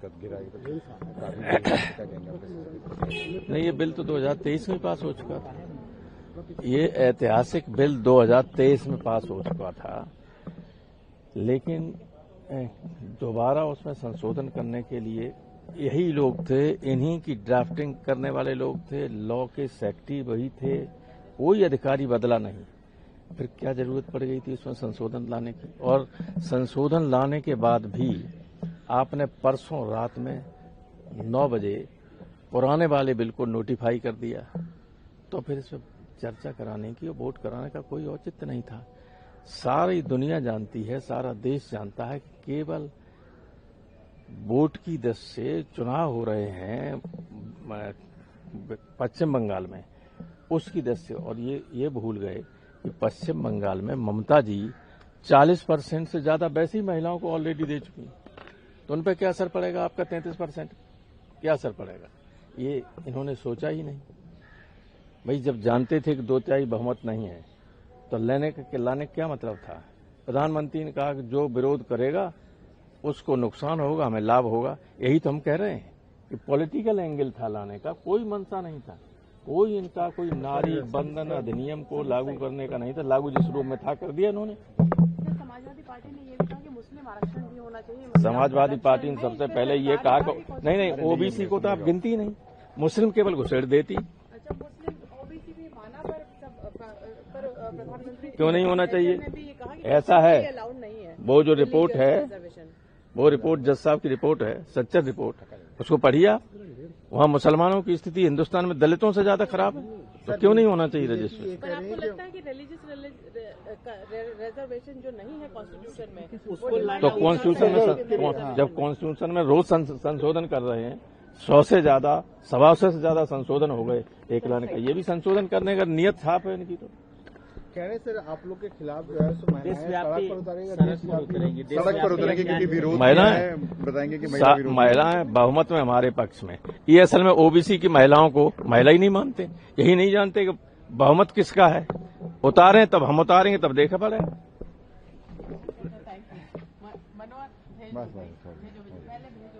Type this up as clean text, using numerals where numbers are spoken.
गिरा नहीं, ये बिल तो 2023 में पास हो चुका था। ये ऐतिहासिक बिल 2023 में पास हो चुका था, लेकिन दोबारा उसमें संशोधन करने के लिए यही लोग थे, इन्हीं की ड्राफ्टिंग करने वाले लोग थे, लॉ के सेक्रेटरी वही थे, कोई अधिकारी बदला नहीं। फिर क्या जरूरत पड़ गई थी उसमें संशोधन लाने की? और संशोधन लाने के बाद भी आपने परसों रात में 9 बजे पुराने वाले बिल को नोटिफाई कर दिया, तो फिर इसमें चर्चा कराने की और वोट कराने का कोई औचित्य नहीं था। सारी दुनिया जानती है, सारा देश जानता है कि केवल वोट की दृष्टि से चुनाव हो रहे हैं पश्चिम बंगाल में, उसकी दृष्टि से। और ये भूल गए कि पश्चिम बंगाल में ममता जी 40% से ज्यादा वैसे ही महिलाओं को ऑलरेडी दे चुकी हैं, तो उन पर क्या असर पड़ेगा? आपका 33% क्या असर पड़ेगा? ये इन्होंने सोचा ही नहीं। भाई, जब जानते थे कि 2/3 बहुमत नहीं है, तो लाने का क्या मतलब था? प्रधानमंत्री ने कहा कि जो विरोध करेगा उसको नुकसान होगा, हमें लाभ होगा। यही तो हम कह रहे हैं कि पॉलिटिकल एंगल था लाने का, कोई मंशा नहीं था। कोई इनका कोई नारी बंधन अधिनियम को लागू करने का नहीं था। लागू जिस रूप में था कर दिया इन्होंने। समाजवादी पार्टी ने ये भी कहा कि मुस्लिम आरक्षण भी होना चाहिए। समाजवादी पार्टी ने सबसे पहले ये कहा नहीं, ओबीसी को तो आप गिनती ही नहीं, मुस्लिम केवल घुसेड़ देती। अच्छा, मुस्लिम ओबीसी भी माना, पर प्रधानमंत्री क्यों नहीं होना चाहिए? ऐसा है, वो जो रिपोर्ट है, वो रिपोर्ट जज साहब की रिपोर्ट है, सच्चर रिपोर्ट, उसको पढ़िए आप। वहाँ मुसलमानों की स्थिति हिंदुस्तान में दलितों से ज्यादा खराब है, तो क्यों नहीं होना चाहिए रजिस्ट्रेशन? पर आपको लगता है कि रिलीजियस रिजर्वेशन जो नहीं है कॉन्स्टिट्यूशन में, तो कॉन्स्टिट्यूशन में जब कॉन्स्टिट्यूशन में रोज संशोधन कर रहे हैं, 100 से ज्यादा, 125 से ज्यादा संशोधन हो गए एक लाने का, ये भी संशोधन करने का नियत साफ है इनकी। तो कह रहे सर, आप लोग के खिलाफ जो है सड़क पर उतरेंगे क्योंकि विरोध महिलाएं बताएंगे कि महिलाएं बहुमत में हमारे पक्ष में। ये असल में ओबीसी की महिलाओं को महिला ही नहीं मानते, यही नहीं जानते कि बहुमत किसका है। उतारें तब हम उतारेंगे, तब देखा पड़ेगा। बस